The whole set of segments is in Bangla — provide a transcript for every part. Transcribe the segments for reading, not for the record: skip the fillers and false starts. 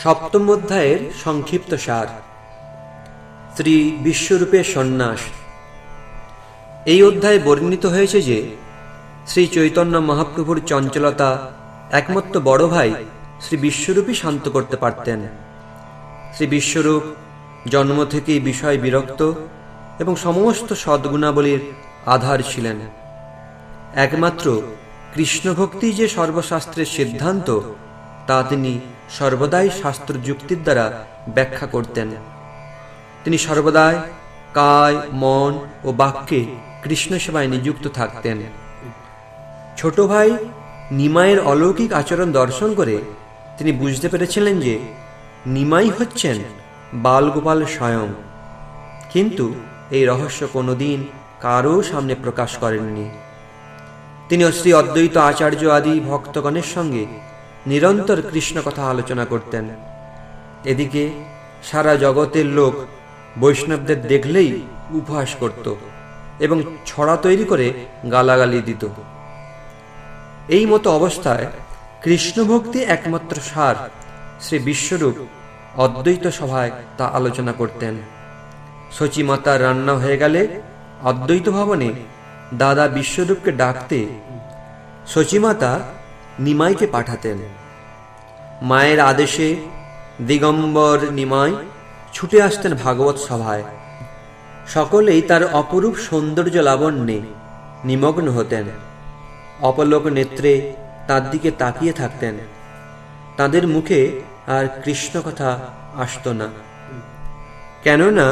সপ্তম অধ্যায়ের সংক্ষিপ্ত সার। শ্রী বিশ্বরূপের সন্ন্যাস। এই অধ্যায়ে বর্ণিত হয়েছে যে শ্রী চৈতন্য মহাপ্রভুর চঞ্চলতা একমাত্র বড় ভাই শ্রী বিশ্বরূপই শান্ত করতে পারতেন। শ্রী বিশ্বরূপ জন্ম থেকেই বিষয় বিরক্ত এবং সমস্ত সদ্গুণাবলীর আধার ছিলেন। একমাত্র কৃষ্ণভক্তি যে সর্বশাস্ত্রের সিদ্ধান্ত তা তিনি সর্বদাই শাস্ত্র যুক্তির দ্বারা ব্যাখ্যা করতেন। তিনি সর্বদাই কায়, মন ও বাক্যে কৃষ্ণ সেবায় নিযুক্ত থাকতেন। ছোট ভাই নিমাইয়ের অলৌকিক আচরণ দর্শন করে তিনি বুঝতে পেরেছিলেন যে নিমাই হচ্ছেন বালগোপাল স্বয়ং, কিন্তু এই রহস্য কোনোদিন কারও সামনে প্রকাশ করেননি। তিনি শ্রী অদ্বৈত আচার্য আদি ভক্তগণের সঙ্গে নিরন্তর কৃষ্ণ কথা আলোচনা করতেন। এদিকে সারা জগতের লোক বৈষ্ণবদের দেখলেই উপহাস করত এবং ছড়া তৈরি করে গালাগালি দিত। এই মতো অবস্থায় কৃষ্ণভক্তি একমাত্র সার শ্রী বিশ্বরূপ অদ্বৈত সভায় তা আলোচনা করতেন। শচী মাতার রান্না হয়ে গেলে অদ্বৈত ভবনে দাদা বিশ্বরূপকে ডাকতে শচীমাতা নিমাইকে পাঠাতেন। মায়ের আদেশে দিগম্বর নিমাই ছুটে আসতেন ভাগবত সভায়। সকলেই তার অপরূপ সৌন্দর্য লাবণ্যে নিমগ্ন হতেন, অপলক নেত্রে তার দিকে তাকিয়ে থাকতেন। তাদের মুখে আর কৃষ্ণ কথা আসত না, কেননা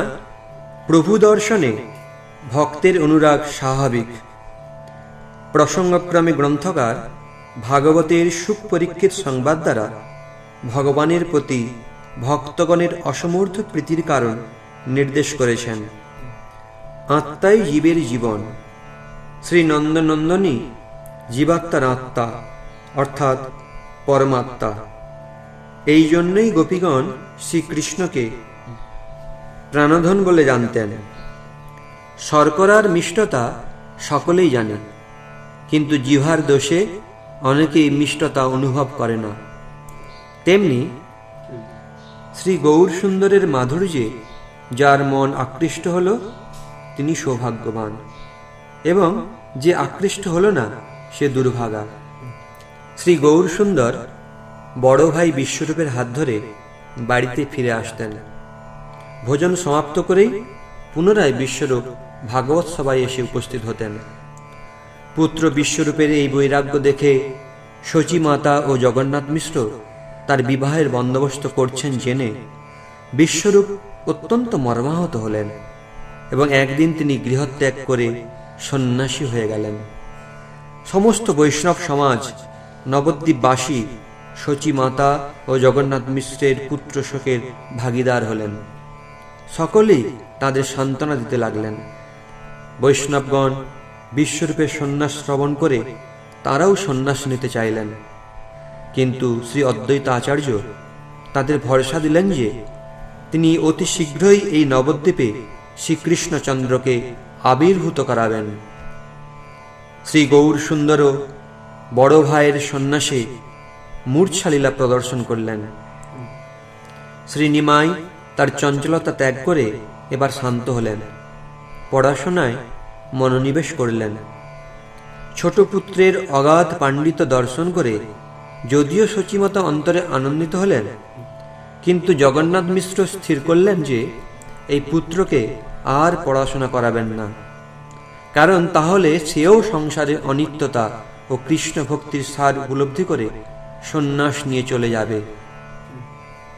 প্রভু দর্শনে ভক্তের অনুরাগ স্বাভাবিক। প্রসঙ্গক্রমে গ্রন্থকার ভাগবতের সুপরীক্ষিত সংবাদ দ্বারা ভগবানের প্রতি ভক্তগণের অসমর্থ প্রীতির কারণ নির্দেশ করেছেন। আত্মাই জীবের জীবন। শ্রী নন্দনন্দনী জীবাত্মার আত্মা, অর্থাৎ পরমাত্মা। এই জন্যই গোপীগণ শ্রীকৃষ্ণকে প্রাণধন বলে জানতেন। শর্করার মিষ্টতা সকলেই জানে, কিন্তু জিহ্বার দোষে অনেকেই মিষ্টতা অনুভব করে না। তেমনি শ্রী গৌর সুন্দরের মাধুর্যে যার মন আকৃষ্ট হল তিনি সৌভাগ্যবান, এবং যে আকৃষ্ট হল না সে দুর্ভাগা। শ্রী গৌর সুন্দর বড় ভাই বিশ্বরূপের হাত ধরে বাড়িতে ফিরে আসতেন। ভোজন সমাপ্ত করেই পুনরায় বিশ্বরূপ ভাগবত সভায় এসে উপস্থিত হতেন। পুত্র বিশ্বরূপের এই বৈরাগ্য দেখে শচী মাতা ও জগন্নাথ মিশ্র তার বিবাহের বন্দোবস্ত করছেন জেনে বিশ্বরূপ অত্যন্ত মর্মাহত হলেন এবং একদিন তিনি গৃহত্যাগ করে সন্ন্যাসী হয়ে গেলেন। সমস্ত বৈষ্ণব সমাজ নবদ্বীপবাসী শচী মাতা ও জগন্নাথ মিশ্রের পুত্র শোকের ভাগীদার হলেন। সকলেই তাদের সান্ত্বনা দিতে লাগলেন। বৈষ্ণবগণ বিশ্বরূপের সন্ন্যাস শ্রবণ করে তারাও সন্ন্যাস নিতে চাইলেন, কিন্তু শ্রী অদ্বৈত আচার্য তাদের ভরসা দিলেন যে তিনি অতি শীঘ্রই এই নবদ্বীপে শ্রীকৃষ্ণচন্দ্রকে আবির্ভূত করাবেন। শ্রী গৌর সুন্দরও বড় ভাইয়ের সন্ন্যাসে মূর্ছালীলা প্রদর্শন করলেন। শ্রী নিমাই তার চঞ্চলতা ত্যাগ করে এবার শান্ত হলেন, পড়াশোনায় মনোনিবেশ করলেন। ছোট পুত্রের অগাধ পাণ্ডিত্য দর্শন করে যদিও শচীমাতা অন্তরে আনন্দিত হলেন, কিন্তু জগন্নাথ মিশ্র স্থির করলেন যে এই পুত্রকে আর পড়াশোনা করাবেন না, কারণ তাহলে সেও সংসারের অনিত্যতা ও কৃষ্ণ ভক্তির সার উপলব্ধি করে সন্ন্যাস নিয়ে চলে যাবে।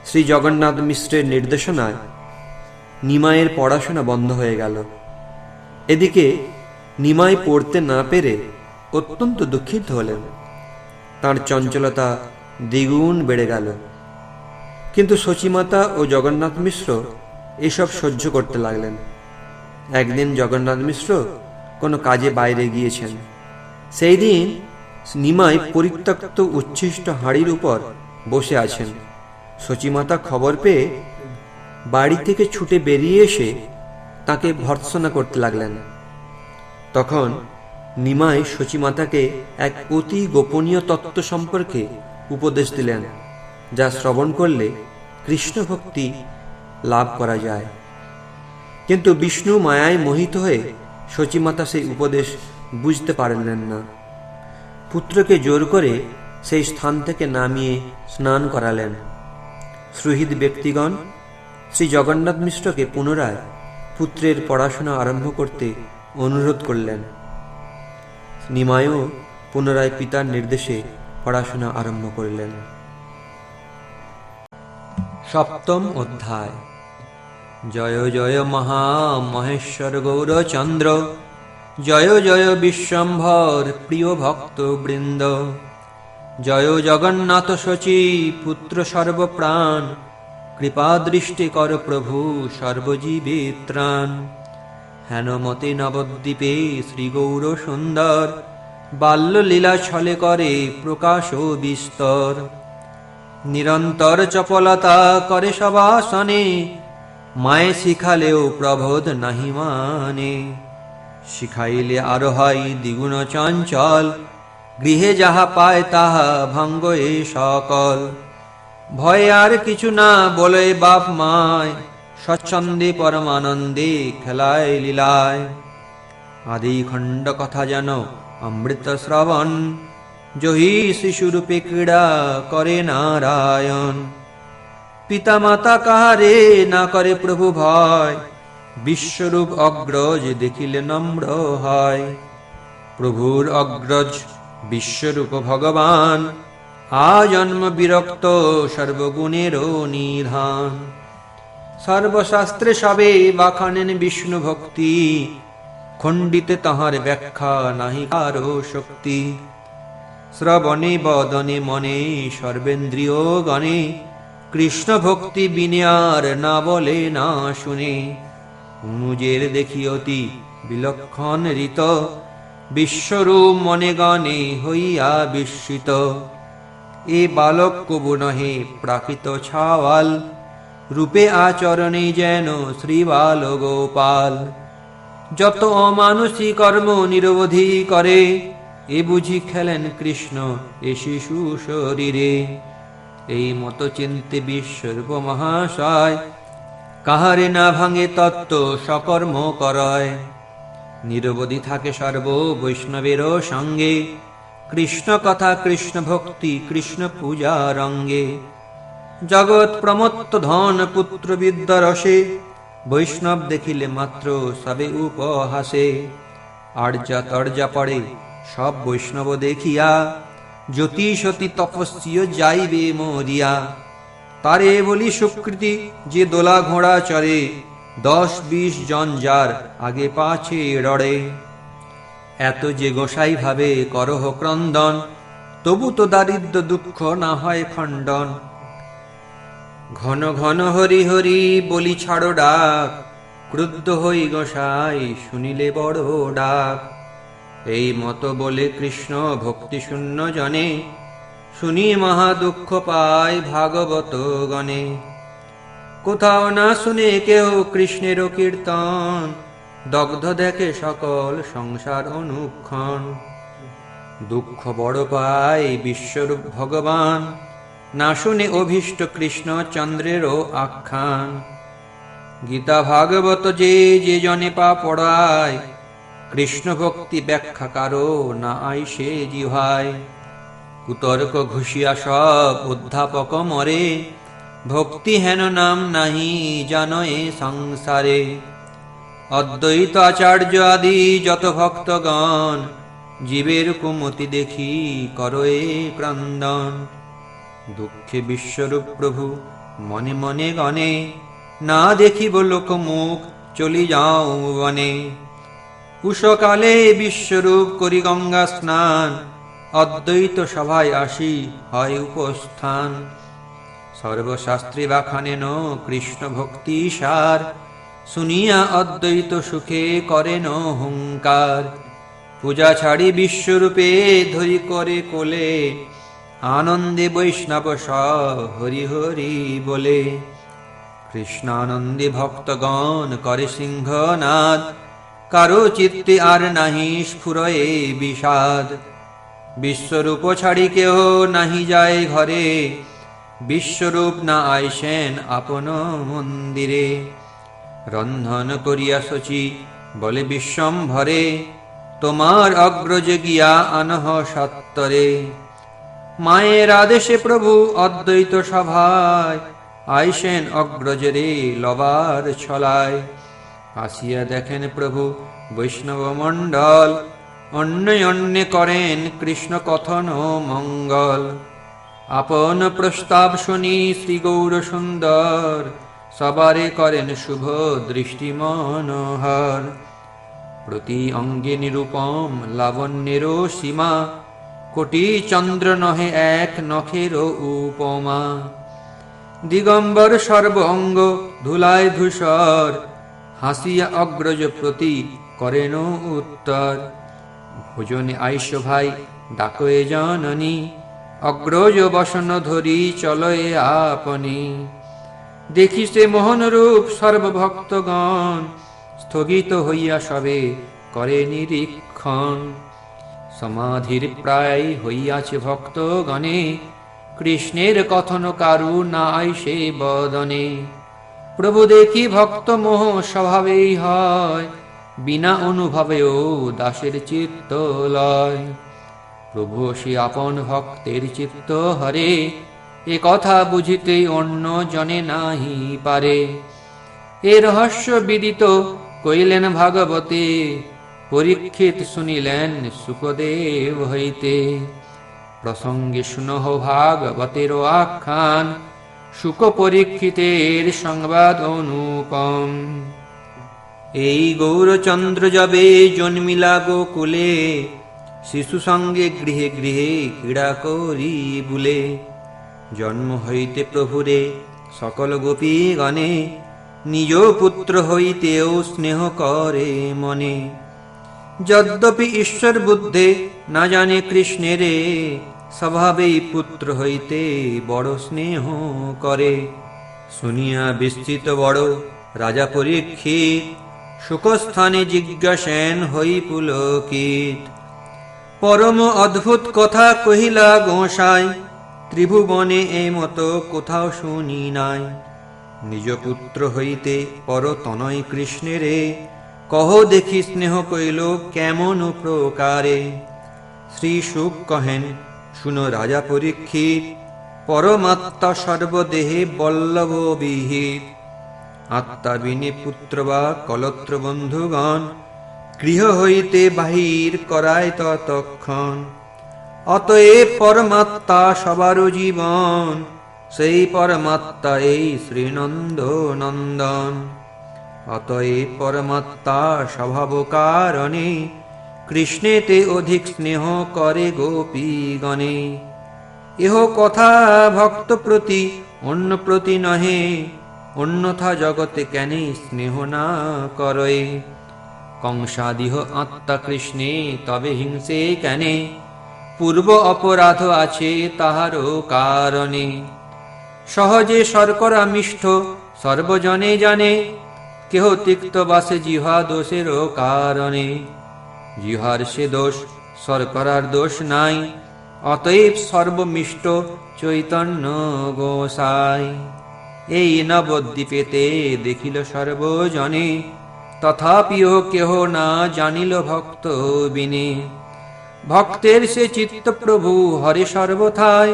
শ্রী জগন্নাথ মিশ্রের নির্দেশনায় নিমাইয়ের পড়াশোনা বন্ধ হয়ে গেল। এদিকে নিমাই পড়তে না পেরে অত্যন্ত দুঃখিত হলেন। তাঁর চঞ্চলতা দ্বিগুণ বেড়ে গেল। কিন্তু শচীমাতা ও জগন্নাথ মিশ্র এসব সহ্য করতে লাগলেন। একদিন জগন্নাথ মিশ্র কোনো কাজে বাইরে গিয়েছেন। সেই দিন নিমাই পরিত্যক্ত উচ্ছিষ্ট হাঁড়ির উপর বসে আছেন। শচীমাতা খবর পেয়ে বাড়ি থেকে ছুটে বেরিয়ে এসে তাকে ভর্ৎসনা করতে লাগলেন। তখন নিমাই শচীমাতাকে এক অতি গোপনীয় তত্ত্ব সম্পর্কে উপদেশ দিলেন, যা শ্রবণ করলে কৃষ্ণ ভক্তি লাভ করা যায়। কিন্তু বিষ্ণু মায়ায় মোহিত হয়ে সচিমাতা সেই উপদেশ বুঝতে পারলেন না। পুত্রকে জোর করে সেই স্থান থেকে নামিয়ে স্নান করালেন। সুহৃদ ব্যক্তিগণ শ্রী জগন্নাথ মিশ্রকে পুনরায় পুত্রের পড়াশোনা আরম্ভ করতে অনুরোধ করলেন। নিমাইও পুনরায় পিতার নির্দেশে পড়াশোনা আরম্ভ করলেন। সপ্তম অধ্যায়। জয় জয় মহা মহেশ্বর গৌরচন্দ্র, জয় জয় বিশ্বম্ভর প্রিয় ভক্ত বৃন্দ, জয় জগন্নাথ শচী পুত্র সর্বপ্রাণ, কৃপা দৃষ্টি কর প্রভু সর্বজীবে ত্রাণ। হেনমতে নবদ্বীপে শ্রী গৌর সুন্দর, বাল্য লীলা ছলে করে প্রকাশ ও বিস্তর। নিরন্তর চপলতা করে সবাসনে, মায়ে শিখালেও প্রবোধ নাহি মানে। শিখাইলে আরো হয় দ্বিগুণ চঞ্চল, গৃহে যাহা পায় তাহা ভঙ্গ এ সকল। ভয় আর কিছু না বলে বাপ মায়, স্বচ্ছন্দে পরমানন্দে খেলায় লীলায়। আদি খণ্ড কথা যেন অমৃত শ্রবণ, জহি শিশুরূপে ক্রীড়া করে নারায়ণ। পিতা মাতা কাহারে না করে প্রভু ভয়, বিশ্বরূপ অগ্রজ দেখিলে নম্র হয়। প্রভুর অগ্রজ বিশ্বরূপ ভগবান, আজন্ম বিরক্ত সর্বগুণেরও নিধান। সর্বশাস্ত্রে সবে বাখানেন বিষ্ণু ভক্তি, খণ্ডিতে তাহার ব্যাখ্যা নাহি কারো শক্তি। শ্রবণে বদনে মনে সর্বেন্দ্রিয় গণে, কৃষ্ণ ভক্তি বিনে আর না বলে না শুনে। অনুজের দেখি অতি বিলক্ষণ ঋত, বিশ্বরূপ মনে গণে হইয়া বিস্মিত। এ বালক কবু নহে প্রাকৃত ছাওয়াল, রূপে আচরণে যেন শ্রীবাল গোপাল। যত অমানুষী কর্ম নিরবধি করে, এ বুঝি খেলেন কৃষ্ণ এ শিশু শরীরে। এই মত চিন্তে বিশ্বরূপ মহাশয়, কাহারে না ভাঙে তত্ত্ব সকর্ম করয়। নিরবধি থাকে সর্ব বৈষ্ণবেরও সঙ্গে, কৃষ্ণ কথা কৃষ্ণ ভক্তি কৃষ্ণ পূজা রঙ্গে। জগৎ প্রমত্ত ধন পুত্র বিদ্যা রসে, বৈষ্ণব দেখিলে মাত্র সবে উপহাসে। আর্যা তর্যা পড়ে সব বৈষ্ণব দেখিয়া, জ্যোতি সতী তপস্বী যাইবে মরিয়া। তারে বলি সুকৃতি যে দোলা ঘোড়া চড়ে, 10-20 জন যার আগে পাছে রড়ে। এত যে গোসাই ভাবে করহ ক্রন্দন, তবু তো দারিদ্র দুঃখ না হয় খণ্ডন। ঘন ঘন হরি হরি বলি ছাড়ো ডাক, ক্রুদ্ধ হই গোসাই শুনিলে বড় ডাক। এই মতো বলে কৃষ্ণ ভক্তি শূন্য জনে, শুনি মহা দুঃখ পায় ভাগবত গণে। কোথাও না শুনে কেউ কৃষ্ণের কীর্তন, দগ্ধ দেখে সকল সংসার অনুক্ষণ। দুঃখ বড় পায় বিশ্বরূপ ভগবান, না শুনে অভীষ্ট কৃষ্ণ চন্দ্রেরও আখ্যান। গীতা ভাগবত যে যে জনে পা পড়ায়, কৃষ্ণ ভক্তি ব্যাখ্যা কারো না আইসে জিহায়। কুতর্ক ঘুষিয়া সব অধ্যাপক মরে, ভক্তি হেন নাম নাহি জানো এ সংসারে। অদ্বৈত আচার্য আদি যত ভক্তগণ, জীবের কুমতি দেখি করো এ ক্রন্দন। দুঃখে বিশ্বরূপ প্রভু মনে মনে গণে, না দেখিব লোক মুখ চলি যাও বনে। উষকালে বিশ্বরূপ করি গঙ্গা স্নান, অদ্বৈত সভায় আসি হয় উপস্থান। সর্বশাস্ত্রে বাখানেন কৃষ্ণ ভক্তি সার, শুনিয়া অদ্বৈত সুখে করেন হুঙ্কার। পূজা ছাড়ি বিশ্বরূপে ধরি করে কোলে, আনন্দে বৈষ্ণব সব হরি হরি বলে। কৃষ্ণানন্দে ভক্তগণ করে সিংহনাদ, কারো চিত্তে আর নাহি স্ফুরয়ে বিষাদ। বিশ্বরূপ ছাড়ি কেহ নাহি যায় ঘরে, বিশ্বরূপ না আইসেন আপন মন্দিরে। রন্ধন করিয়া শচী বলে বিশ্বম্ভরে, তোমার অগ্রজে গিয়া আনহ সত্তরে। মায়ের আদেশে প্রভু অদ্বৈত সভায়, আইসেন অগ্রজরে লবার ছলায়। আসিয়া দেখেন প্রভু বৈষ্ণব মণ্ডল, অন্যে অন্যে করেন কৃষ্ণ কথন মঙ্গল। আপন প্রস্তাব শুনি শ্রী গৌর সুন্দর, সবারে করেন শুভ দৃষ্টি মনোহর। প্রতি অঙ্গে নিরূপম লাবণ্যেরও সীমা, কোটি চন্দ্র নহে এক নখের উপমা। দিগম্বর সর্ব অঙ্গ ধুলায় ধূসর, হাসিয়া অগ্রজ প্রতি করেন উত্তর। ভোজনে আইস ভাই ডাকয়ে জননী, অগ্রজ বসন ধরি চলয়ে আপনি। দেখি সে মোহন রূপ সর্বভক্তগণ, স্থগিত হইয়া সবে করে নিরীক্ষণ। সমাধির প্রায় হইয়াছে ভক্তগণে, কৃষ্ণের কথন কারু নাই সে বদনে। প্রভু দেখি ভক্ত মোহ স্বভাবেই হয়, বিনা অনুভবেও দাসের চিত্ত লয়। প্রভু সে আপন ভক্তের চিত্ত হরে, এ কথা বুঝিতে অন্য জনে নাহি পারে। এ রহস্য বিদিত কইলেন ভাগবতে, পরীক্ষিত শুনিলেন সুখদেব হইতে। প্রসঙ্গে শুনহ ভাগবতের আখ্যান, সুখ পরীক্ষিতের সংবাদ অনুপম। এই গৌরচন্দ্র যবে জন্মিলা গোকুলে, শিশু সঙ্গে গৃহে গৃহে ক্রীড়া করি বুলে। জন্ম হইতে প্রভুরে সকল গোপীগণে, নিজ পুত্র হইতেও স্নেহ করে মনে। যদ্যপি ঈশ্বর বুদ্ধে না জানে কৃষ্ণেরে, স্বভাবেই পুত্র হইতে বড় স্নেহ করে। শুনিয়া বিস্তৃত বড় রাজা পরীক্ষিত, সুখস্থানে জিজ্ঞাসেন হই পুলকিত। পরম অদ্ভুত কথা কহিলা গোসাই, ত্রিভুবনে এই মতো কোথাও শুনি নাই। নিজ পুত্র হইতে পর তনয় কৃষ্ণেরে, কহ দেখি স্নেহ কইল কেমন প্রকারে। শ্রী শুক কহেন শুনো রাজা পরীক্ষিত, পরমাত্মা সর্বদেহে বল্লভ বিহিত। আত্মা বিনে পুত্র বা কলত্র বন্ধুগণ, গৃহ হইতে বাহির করায় ততক্ষণ। অতএব পরমাত্মা সবার জীবন, সেই পরমাত্মা এই শ্রীনন্দ নন্দন। অতএব পরমাত্মা স্বভাব কারণে, কৃষ্ণেতে অধিক স্নেহ করে গোপীগণে। এহ কথা ভক্ত প্রতি অন্য প্রতি নহে, অন্যথা জগতে কেনে স্নেহ না করে। কংসাদিহ আত্মা কৃষ্ণে তবে হিংসে কেনে, পূর্ব অপরাধ আছে তাহারও কারণে। সহজে শর্করা মিষ্ঠ সর্বজনে জানে, কেহ তিক্ত বাসে জিহ্বা দোষেরও কারণে। জিহ্বার সে দোষ শর্করার দোষ নাই, অতএব সর্বমিষ্ট চৈতন্য গোসাই। এই নবদ্বীপেতে দেখিল সর্বজনে, তথাপিও কেহ না জানিল ভক্ত বিনে। ভক্তের সে চিত্ত প্রভু হরে সর্বথায়,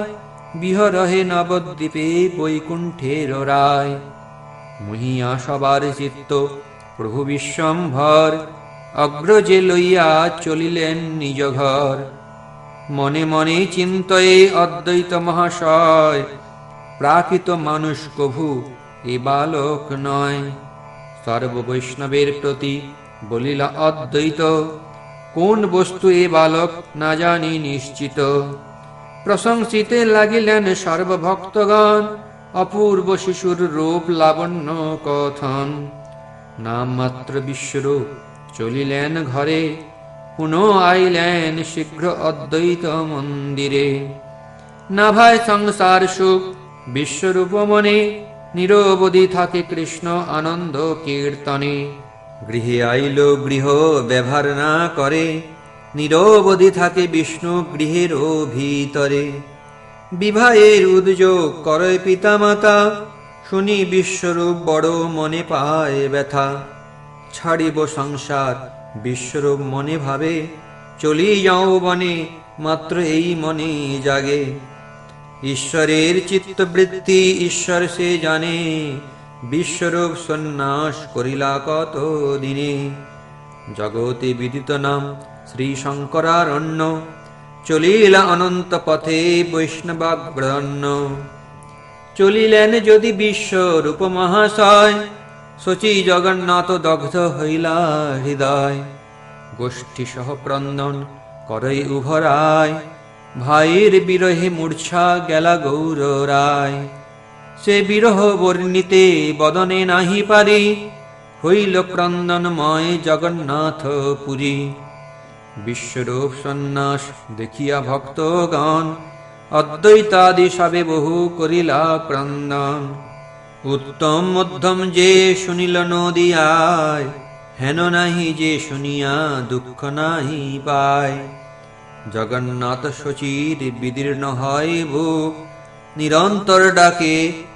বিহরহে নবদ্বীপে বৈকুণ্ঠের রায়। মহিয়া সবার চিত্ত প্রভু বিশ্বম্ভর, অগ্রজে লইয়া চলিলেন নিজ ঘর। মনে মনে চিন্তয়ে অদ্বৈত মহাশয়, প্রাকৃত মানুষ কভু এ বালক নয়। সর্ব বৈষ্ণবের প্রতি বলিলা অদ্বৈত, কোন বস্তু এ বালক না জানি নিশ্চিত। প্রশংসিতে লাগিলেন সর্বভক্তগণ, অপূর্ব শিশুর রূপ লাবণ্য কথন। নাম মাত্র বিশ্বরূপ চলিলেন ঘরে, পুনঃ আইলেন শীঘ্র অদ্বৈত মন্দিরে। নাভায় সংসার সুখ বিশ্বরূপ মনে, নিরবধি থাকে কৃষ্ণ আনন্দ কীর্তনে। গৃহে আইল গৃহ ব্যবহার না করে, নিরবধি থাকে বিষ্ণু গৃহের ভিতরে। বিবাহের উদ্যোগ করে পিতা মাতা, শুনি বিশ্বরূপ বড় মনে পায় ব্যথা। ছাড়িব সংসার বিশ্বরূপ মনে ভাবে, চলি যাও বনে মাত্র এই মনে জাগে। ঈশ্বরের চিত্তবৃত্তি ঈশ্বর সে জানে, বিশ্বরূপ সন্ন্যাস করিলা কত দিনে। জগতে বিদিত নাম শ্রী শঙ্করারণ্য, চলিলা অনন্ত পথে বৈষ্ণবাগ্রণ্য। চলিলেন যদি বিশ্বরূপ মহাশয়, শচী জগন্নাথ দগ্ধ হইলা হৃদয়। গোষ্ঠী সহ ক্রন্দন করই উভরায়, ভাইয়ের বিরহে মূর্ছা গেলা গৌর রায়। সে বিরহ বর্ণিতে বদনে নাহি পারি, হইল ক্রন্দনময় জগন্নাথ পুরী। বিশ্বরূপ সন্ন্যাস দেখিয়া ভক্তগণ, অদ্বৈতাদি সবে বহু করিলা ক্রন্দন। উত্তম মধ্যম যে শুনিল নদিয়ায়, হেন নাহি যে শুনিয়া দুঃখ নাহি পায়। জগন্নাথ শচীর বিদীর্ণ হয় বুক, নিরন্তর ডাকে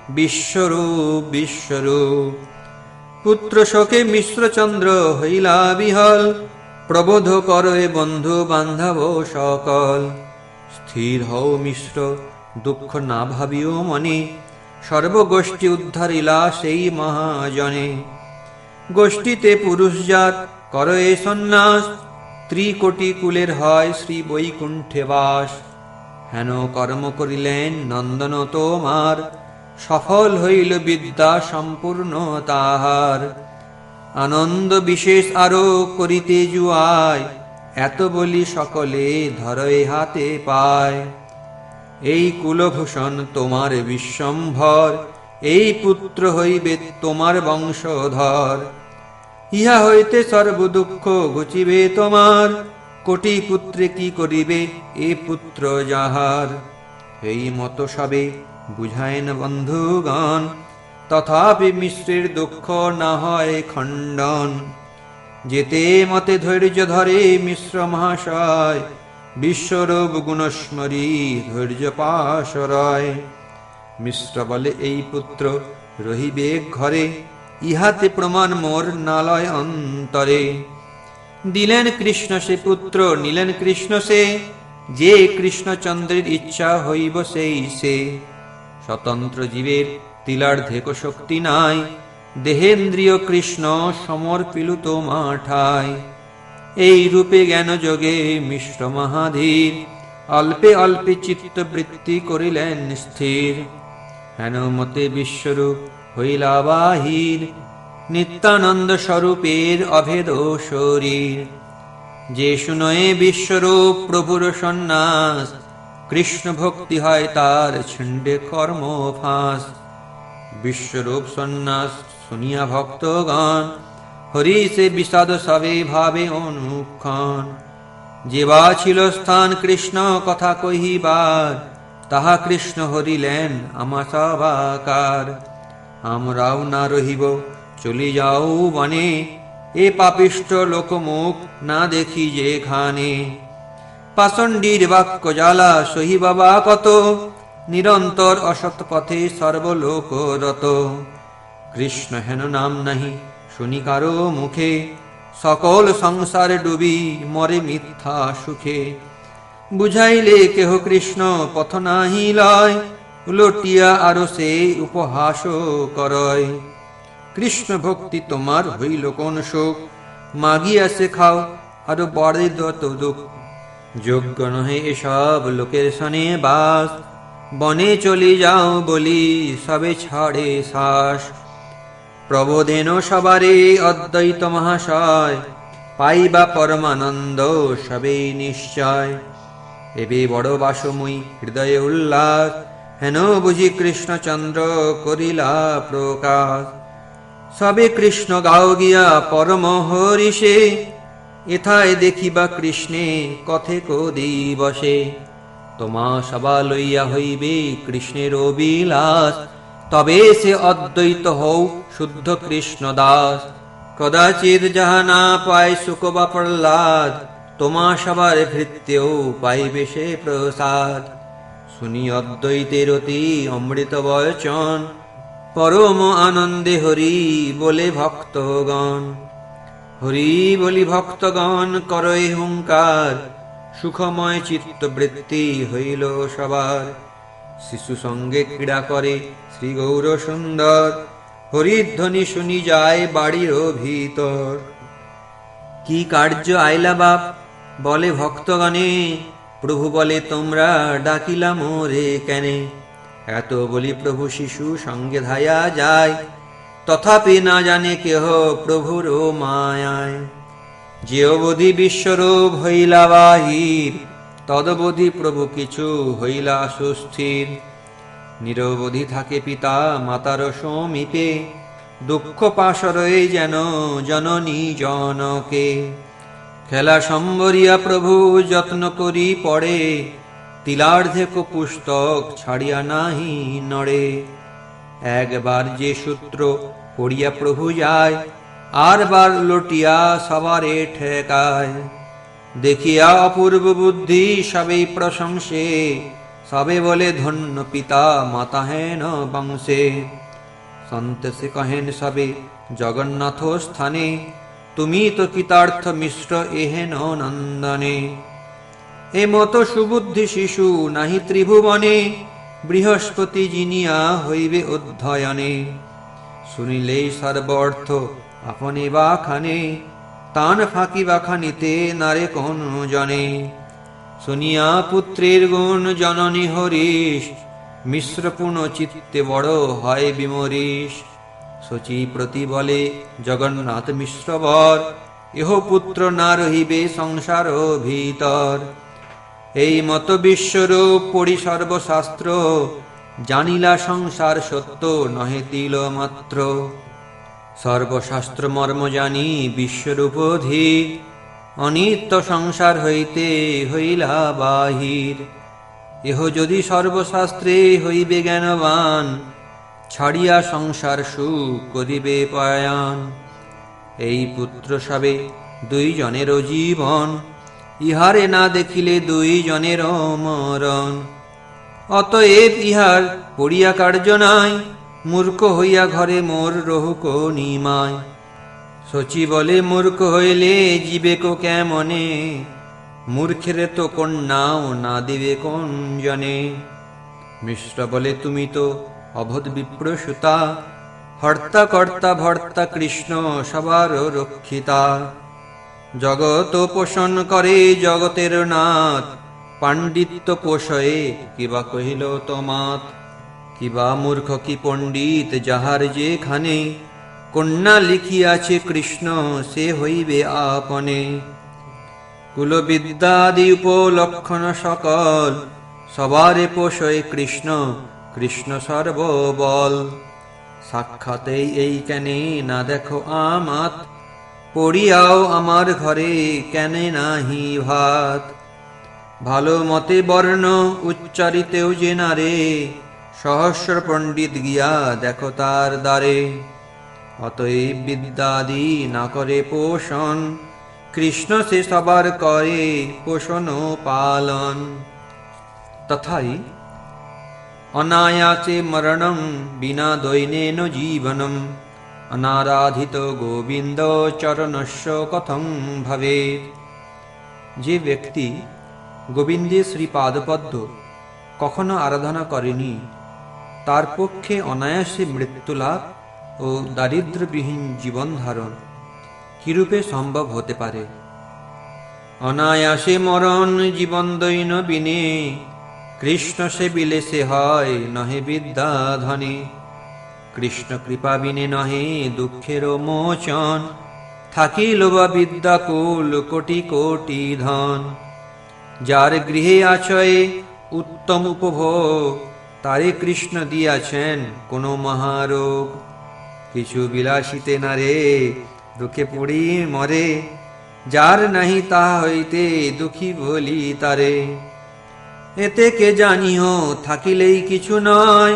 বিশ্বরূপ বিশ্বরূপ। পুত্র শোকে মিশ্রচন্দ্র হইলা বিহল, প্রবোধ করয়ে বন্ধু বান্ধব সকল। স্থির হও মিশ্র দুঃখ না ভাবিও মনে, সর্বগোষ্ঠী উদ্ধারিলা সেই মহাজনে। গোষ্ঠীতে পুরুষ জাত করয়ে সন্ন্যাস, ত্রিকোটি কুলের হয় শ্রী বৈকুণ্ঠে বাস। হেন কর্ম করিলেন নন্দন তোমার, সফল হইল বিদ্যা সম্পূর্ণ তাহার। আনন্দ বিশেষ আরো করিতে জুয়ায়, এত বলি সকলে ধরে হাতে পায়। এই কুলভূষণ তোমার বিশ্বম্ভর, এই পুত্র হইবে তোমার বংশধর। ইহা হইতে সর্ব দুঃখ ঘুচিবে তোমার, কোটি পুত্রে কি করিবে এ পুত্র যাহার। এই মত সবে বুঝায়েন বন্ধুগণ, তথাপি মিশ্রের দুঃখ না হয় খণ্ডন। যেতে মতে ধৈর্য ধরে মিশ্র মহাশয়, বিশ্বরূপ গুণস্মরী ধৈর্য পাশরয়। মিশ্র বলে এই পুত্র রহিবে ঘরে, ইহাতে প্রমাণ মোর নালয় অন্তরে। দিলেন কৃষ্ণ সে পুত্র নিলেন কৃষ্ণ সে, যে কৃষ্ণচন্দ্রের ইচ্ছা হইব সেই সে। স্বতন্ত্র জীবের তিলার্ধে কো শক্তি নাই, দেহেন্দ্রিয় কৃষ্ণ সমর্পিল তোমাঠায়। এই রূপে জ্ঞান যোগে মিশ্র মহাধীর, অল্পে অল্পে চিত্তবৃত্তি করিলেন স্থির। হেন মতে বিশ্বরূপ হইলা বাহির, নিত্যানন্দ স্বরূপের অভেদ শরীর। যে শুনয়ে বিশ্বরূপ প্রভুর সন্ন্যাস, কৃষ্ণ ভক্তি হয় তার ছিন্ডে কর্ম ফাঁস। বিশ্বরূপ সন্ন্যাস শুনিয়া ভক্তগণ, হরি সে বিষাদ সবে ভাবে অনুক্ষণ। যেবা ছিল স্থান কৃষ্ণ কথা কহিবার, তাহা কৃষ্ণ হরিলেন আমা সবাকার। আমরাও না রহিব চলি যাও বনে, এ পাপিষ্ট লোকমুখ না দেখি যেখানে। পাষণ্ডীর বাক্য জ্বালা সহিবা বা কত, নিরন্তর অসৎ পথে সর্বলোক রত। কৃষ্ণ হেন নাম নাহি শুনি কারো মুখে, সকল সংসারে ডুবি মরে মিথ্যা সুখে। বুঝাইলে কেহ কৃষ্ণ পথ নাহি লয়, উলটিয়া আরো সে উপহাস করয়। কৃষ্ণ ভক্তি তোমার হইল কোন সুখ, মাগিয়া সে খাও আরো বড়ে যত দুঃখ। যোগ্য নহে এসব লোকের সনে বাস, বনে চলি যাও বলি সবে ছাড়ে শ্বাস। প্রবোধেন সবারে অদ্বৈত মহাশয়, পাইবা পরমানন্দ সবেই নিশ্চয়। এবে বড় বাসমুই হৃদয়ে উল্লাস, হেন বুঝি কৃষ্ণচন্দ্র করিলা প্রকাশ। সবে কৃষ্ণ গাও গিয়া পরম হরিষে, এথায় দেখিবা কৃষ্ণে কথে কো দিবসে। তোমা সবা লইয়া হইবে কৃষ্ণের বিলাস, তবে সে অদ্বৈত হও শুদ্ধ কৃষ্ণ দাস। কদাচিৎ যাহা না পায় শুক বা প্রহ্লাদ, তোমা সবার ভৃত্যেও পাইবে সে প্রসাদ। শুনি অদ্বৈতের অতি অমৃত বচন, পরম আনন্দে হরি বলে ভক্তগণ। হরি বলি ভক্তগণ করয় হুঙ্কার, সুখময় চিত্তবৃত্তি হইল সবার। শিশু সঙ্গে ক্রীড়া করে শ্রী গৌর সুন্দর, হরিধ্বনি শুনি যায় বাড়ির ভিতর। কি কার্য আইলা বাপ বলে ভক্তগণে, প্রভু বলে তোমরা ডাকিলা মোরে কেনে। এত বলি প্রভু শিশু সঙ্গে ধায়া যায়, তথাপি না জানে কেহ প্রভুর মায়ায়। যে অবধি বিশ্বরূপ হইলা বাহির, তদবধি প্রভু কিছু হইলা সুস্থির। নিরবধি থাকে পিতা মাতার সমীপে, দুঃখ পাশরয়ে যেন জননী জনকে। খেলা সম্বরিয়া প্রভু যত্ন করি পড়ে, তিলার্ধেক পুস্তক ছাড়িয়া নাহি নড়ে। একবার যে সূত্র পড়িয়া প্রভু যায়, আর বার লটিয়া সবারে ঠেকায়। দেখিয়া অপূর্ব বুদ্ধি সবেই প্রশংসে, সবে বলে ধন্য পিতা মাতা হেন বংশে। সন্তোষে কহেন সবে জগন্নাথ স্থানে, তুমি তো কৃতার্থ মিশ্র এহেন নন্দনে। এ মত সুবুদ্ধি শিশু নাহি ত্রিভুবনে, বৃহস্পতি জিনিয়া হইবে অধ্যয়নে। শুনিলেই সর্ব অর্থ আপনি বাখানে, তান ফাঁকি বাখানিতে নারে কোন জনে। শুনিয়া পুত্রের গুণ জননী হরিশ, মিশ্র পুন চিত্তে বড় হয় বিমরিশ। শচী প্রতি বলে জগন্নাথ মিশ্রবর, এহ পুত্র না রহিবে সংসার ভিতর। এই মত বিশ্বরূপ পড়ি সর্বশাস্ত্র, জানিলা সংসার সত্য নহে তিল মাত্র। সর্বশাস্ত্র মর্ম জানি বিশ্বরূপ অধিক, অনিত্য সংসার হইতে হইলা বাহির। এহ যদি সর্বশাস্ত্রে হইবে জ্ঞানবান, ছাড়িয়া সংসার সুখ করিবে পয়ান। এই পুত্র সবে দুই জনের জীবন, ইহারে না দেখিলে দুই জনের মরণ। অতএব ইহার পড়িয়া কার্য নাই, মূর্খ হইয়া ঘরে মোর রহুক নিমায়। শচী বলে মূর্খ হইলে জীবেক কেমনে, মূর্খের তো কন্যাও না দিবে কোন জনে। মিশ্র বলে তুমি তো অবধ বিপ্রসুতা, হর্তা কর্তা ভর্তা কৃষ্ণ সবার রক্ষিতা। জগত পোষণ করে জগতের নাথ, পাণ্ডিত্য পোষয়ে কিবা কহিল তোমাত। কিবা মূর্খ কি পণ্ডিত যাহার যেখানে, কন্যা লিখিয়াছে কৃষ্ণ সে হইবে আপনে। কুলবিদ্যাদি উপলক্ষণ সকল, সবারে পোষয়ে কৃষ্ণ কৃষ্ণ সর্ববল। সাক্ষাতেই এই কেনে না দেখো আমাত, পড়িয়াও আমার ঘরে কেনে নাহি ভাত। ভালো মতে বর্ণ উচ্চারিতেও যে নারে, সহস্র পণ্ডিত গিয়া দেখো তার দ্বারে। অতএব বিদ্যাদি না করে পোষণ, কৃষ্ণ সে সবার করে পোষণ পালন। তথাই অনায়াসে মরণং বিনা দৈনেন জীবনম, অনারাধিত গোবিন্দ চরণস্য কথং ভবেৎ। যে ব্যক্তি গোবিন্দের শ্রীপাদপদ্ম কখনো আরাধনা করেনি, তার পক্ষে অনায়াসে মৃত্যুলাভ ও দারিদ্র্যবিহীন জীবন ধারণ কিরূপে সম্ভব হতে পারে? অনায়াসে মরণ জীবন দৈন বিনে, কৃষ্ণ সে বিলেসে হয় নহে বিদ্যা ধনে। কৃষ্ণ কৃপা বিনে নহে দুঃখের মোচন, থাকিল বা বিদ্যাকুল কোটি কোটি ধন। যার গৃহে আছয়ে উত্তম উপভোগ, তারে কৃষ্ণ দিয়াছেন কোন মহারোগ। কিছু বিলাসিতে না রে দুঃখে পড়ি মরে, যার নাহি তাহা হইতে দুঃখী বলি তারে। এতে কে জানিও থাকিলেই কিছু নয়,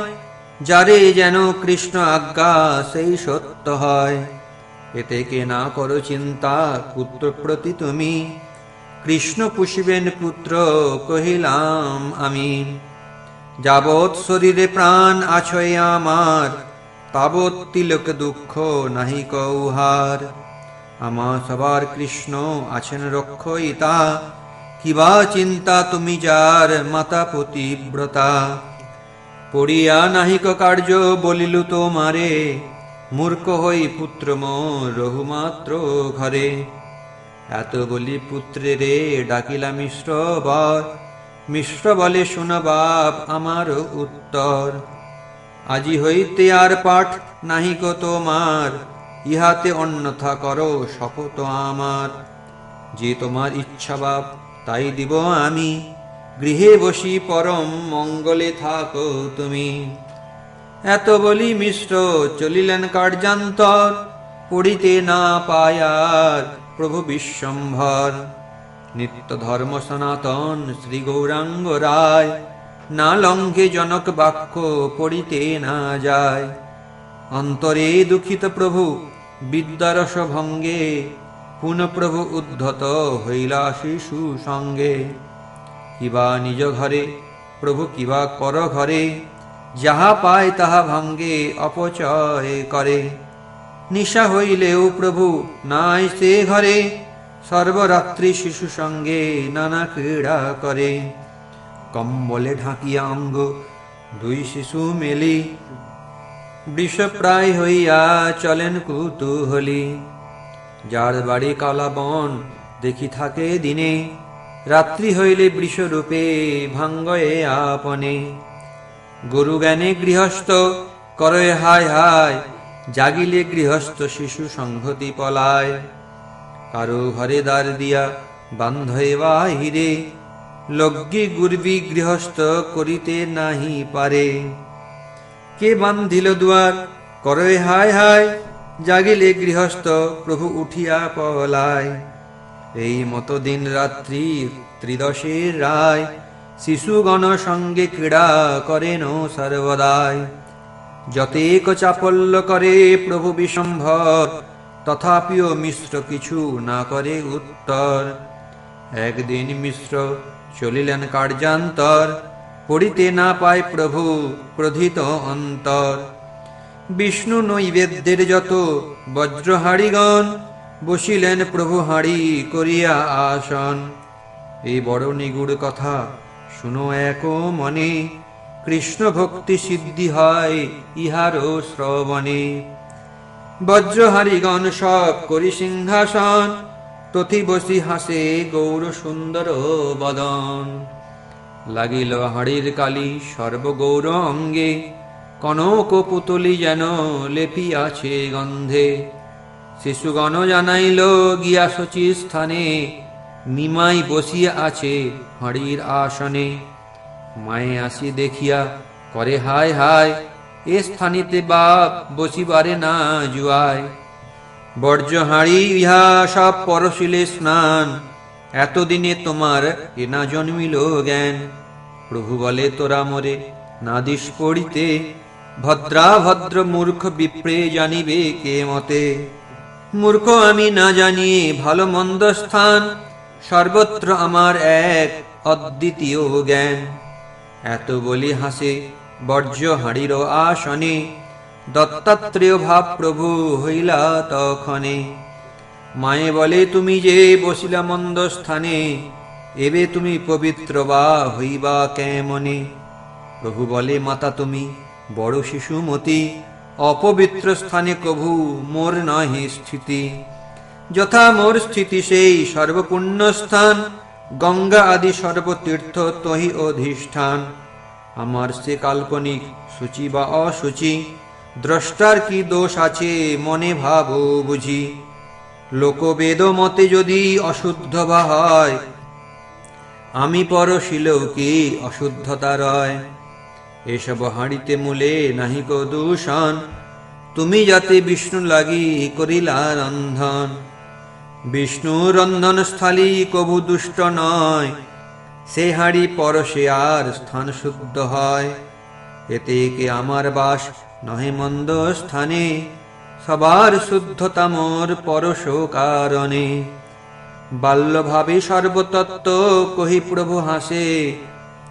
যারে যেন কৃষ্ণ আজ্ঞা সেই সত্য হয়। এতে কে না করো চিন্তা পুত্র প্রতি তুমি, কৃষ্ণ পুষিবেন পুত্র কহিলাম আমি। যাবৎ শরীরে প্রাণ আছয় আমার, তাবৎ তিলক দুঃখ নাহি কৌহার। আমা সবার কৃষ্ণ আছেন রক্ষয়িতা, কিবা চিন্তা তুমি যার মাতা পতিব্রতা। পড়িয়া নাহিক কার্য বলিলু তোমারে, মূর্খ হই পুত্র মোর রহুমাত্র ঘরে। এত বলি পুত্রে রে ডাকিলা মিশ্র বর, মিশ্র বলে শুন বাপ আমার উত্তর। আজি হইতে আর পাঠ নাহিক তোমার, ইহাতে অন্যথা করো শপথ আমার। যে তোমার ইচ্ছা বাপ তাই দিব আমি, গৃহে বসি পরম মঙ্গলে থাকো তুমি। এত বলি মিশ্র চলিলেন কার্যান্তর, পড়িতে না পায়ার প্রভু বিশ্বম্ভর। নিত্য ধর্ম সনাতন শ্রী গৌরাঙ্গ রায়, না লঙ্ঘে জনক বাক্য পড়িতে না যায়। অন্তরে দুঃখিত প্রভু বিদ্যারস ভঙ্গে, পুন প্রভু উদ্ধত হইলা শিশু সঙ্গে। কিবা নিজ ঘরে প্রভু কিবা কর ঘরে, যাহা পায় তাহা ভঙ্গে অপচয় করে। নিশা হইলেও প্রভু নাই সে ঘরে, সর্বরাত্রি শিশু সঙ্গে নানা ক্রীড়া করে। কম্বলে ঢাকিয়া অঙ্গ দুই শিশু মেলি, বৃষপ্রায় হইয়া চলেন কুতূহলী। যার বাড়ি কালা বন দেখি থাকে দিনে, রাত্রি হইলে বৃষরূপে ভাঙ্গয়ে আপনে। গরু জ্ঞানে গৃহস্থ করয়ে হায় হায়, জাগিলে গৃহস্থ শিশু সংহতি পলায়। কারো ঘরে দ্বার দিয়া বান্ধে বাহিরে, লগ্গি গুরবি গৃহস্থ করিতে নাহি পারে। কে বান্ধিল দুয়ার করয়ে হায় হায়, জাগিলে গৃহস্থ প্রভু উঠিয়া পলায়। এই মতো দিন রাত্রি ত্রিদশের রায়, শিশুগণ সঙ্গে ক্রীড়া করেন সর্বদাই। যতেক চাপল্য করে প্রভু বিশ্বম্ভর, তথাপিও মিশ্র কিছু না করে উত্তর। একদিন মিশ্র চলিলেন কার্যান্তর, পড়িতে না পায় প্রভু ক্রোধিত অন্তর। বিষ্ণু নৈবেদ্যের যত বজ্রহাড়িগণ, বসিলেন প্রভু হাড়ি করিয়া আসন। এই বড় নিগুড় কথা শুনো এক মনে, কৃষ্ণ ভক্তি সিদ্ধি হয় ইহারও শ্রবণে। বজ্রহারিগণ সব করি সিংহাসন, তথি বসি হাসে গৌর সুন্দর বদন। লাগিল হাড়ির কালি সর্বগৌর অঙ্গে, কনক পুতলি যেন লেপিয়াছে গন্ধে। শিশুগণ জানাইল গিয়া শচী স্থানে, নিমাই বসিয়া আছে হাড়ির আসনে। মায়ে আসি দেখিয়া করে হায় হায়, এ স্থানিতে বাপ বসিবারে না জুয়ায়। বর্জ্য হাড়ি ইহা সব পরশিলে স্নান, এতদিনে তোমার এ না জন্মিল জ্ঞান। প্রভু বলে তোরা মোরে না দিস পড়িতে, ভদ্রা ভদ্র মূর্খ বিপ্রে জানিবে কে মতে। মূর্খ আমি না জানিয়ে ভালো মন্দ স্থান, সর্বত্র আমার এক অদ্বিতীয় জ্ঞান। এত বলি হাসে বর্জ্য হাড়ির আসনে, দত্তাত্রেয় ভাব প্রভু হইলা তখনে। মায়ে বলে তুমি যে বসিলা মন্দ স্থানে, এবে তুমি পবিত্র বা হইবা কেমনে। প্রভু বলে মাতা তুমি বড় শিশুমতি, অপবিত্র স্থানে কভু মোর নহে স্থিতি। যথা মোর স্থিতি সেই সর্বপুণ্য স্থান, গঙ্গা আদি সর্বতীর্থ তহি অধিষ্ঠান। আমার সে কাল্পনিক সূচি বা অসুচি, দ্রষ্টার কি দোষ আছে মনে ভাবো বুঝি। লোকবেদ মতে যদি অশুদ্ধ বা হয়, আমি পরশিলেও কি অশুদ্ধতা রয়। এসব হাঁড়িতে মূলে নাহিক দূষণ, তুমি যাতে বিষ্ণু লাগি করিলা রন্ধন। বিষ্ণু রন্ধন স্থলী কভু দুষ্ট নয়, সে হাঁড়ি পরশে আর স্থান শুদ্ধ হয়। এতে কে আমার বাস নহে মন্দ স্থানে, সবার শুদ্ধতা মোর পরশ কারণে। বাল্যভাবে সর্বতত্ত্ব কহি প্রভু হাসে,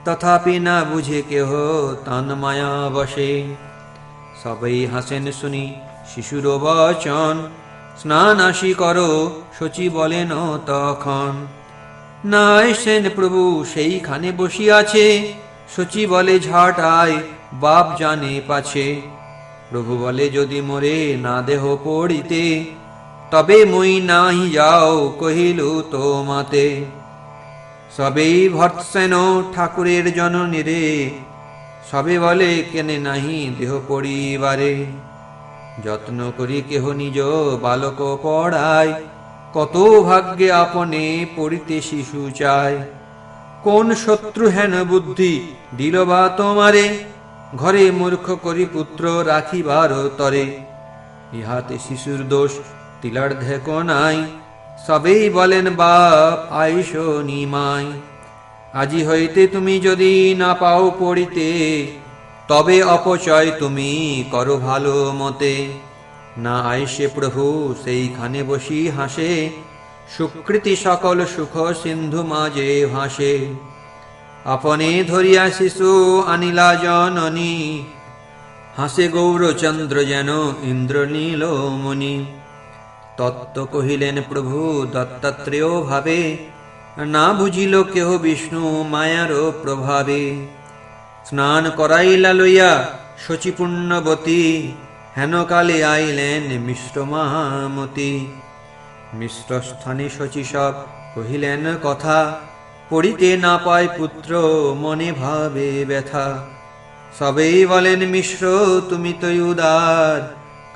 তথাপি না বুঝে কেহ তান মায়া বসে। সবাই হাসেন শুনি শিশুর বচন, স্নান আসি করো শচী বলেন তখন। না এসেন প্রভু সেইখানে বসিয়াছে, শচী বলে ঝাট আয় বাপ জানে পাছে। প্রভু বলে যদি মোরে না দেহ পড়িতে, তবে মই নাহি যাও কহিল তোমাতে। সবেই ভর্ৎসেন ঠাকুরের জননী রে, সবে বলে কেনে নাহি দেহ পড়িবারে। যত্ন করি কেহ নিজ বালক পড়ায়, কত ভাগ্যে আপনে পড়িতে শিশু চায়। কোন শত্রু হেন বুদ্ধি দিল বা তোমারে, ঘরে মূর্খ করি পুত্র রাখিবার তরে। ইহাতে শিশুর দোষ তিলার্ধে নাই, সবেই বলেন বাপ আইস নিমাই। আজি হইতে তুমি যদি না পাও পড়িতে, তবে অপচয় তুমি করো ভালো মতে। না আইসে প্রভু সেইখানে বসি হাসে, সুকৃতি সকল সুখ সিন্ধু মাঝে ভাসে। আপনে ধরিয়া শিশু আনিলা জননী, হাসে গৌরচন্দ্র যেন ইন্দ্রনীল মণি। তত্ত্ব কহিলেন প্রভু দত্তাত্রেয় ভাবে, না বুঝিল কেহ বিষ্ণু মায়ার প্রভাবে। স্নান করাইলা লইয়া শচী পুণ্যবতী, হেন কালে আইলেন মিশ্র মহামতি। মিশ্র স্থানে শচী সব কহিলেন কথা, পড়িতে না পায় পুত্র মনে ভাবে ব্যথা। সবেই বলেন মিশ্র তুমি তো উদার,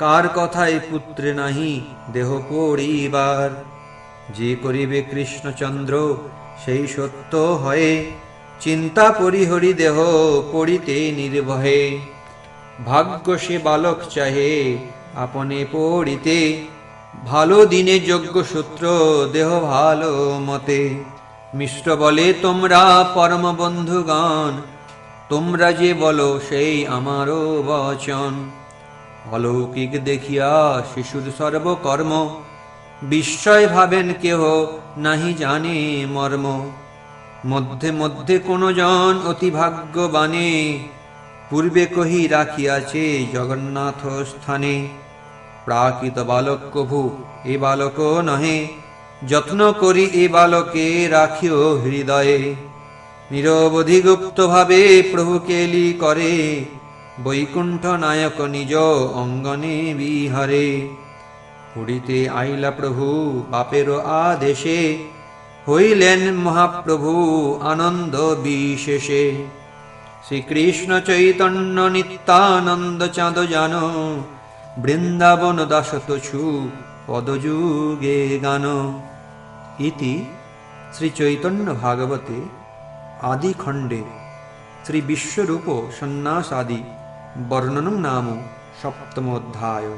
কার কথায় পুত্রে নাহি দেহ পড়িবার। যে করিবে কৃষ্ণচন্দ্র সেই সত্য হয়ে, চিন্তা পরিহরি দেহ পড়িতে নির্ভয়ে। ভাগ্য সে বালক চাহে আপনে পড়িতে, ভালো দিনে যোগ্য সূত্র দেহ ভালো মতে। মিশ্র বলে তোমরা পরম বন্ধুগণ, তোমরা যে বলো সেই আমারও বচন। অলৌকিক দেখিয়া শিশুর সর্বকর্ম, বিস্ময় ভাবেন কেহ নাহি জানে মর্ম। মধ্যে মধ্যে কোন জন অতি ভাগ্যবানে, পূর্বে কহি রাখিয়াছে জগন্নাথ স্থানে। প্রাকৃত বালক কভু এ বালক নহে, যত্ন করি এ বালকে রাখিও হৃদয়ে। নিরবধি গুপ্ত ভাবে প্রভু কেলি করে, বৈকুণ্ঠ নায়ক নিজ অঙ্গনে বিহারে। পুরীতে আইলা প্রভু বাপের আদেশে, হইলেন মহাপ্রভু আনন্দ বিশেষে। শ্রীকৃষ্ণ চৈতন্য নিত্যানন্দ চাঁদ জান, বৃন্দাবন দাসতছু পদযুগে গান। ইতি শ্রী চৈতন্য ভাগবতে আদি খণ্ডে শ্রী বিশ্বরূপ সন্ন্যাসাদি বর্ণনং নাম সপ্তমোধ্যায়।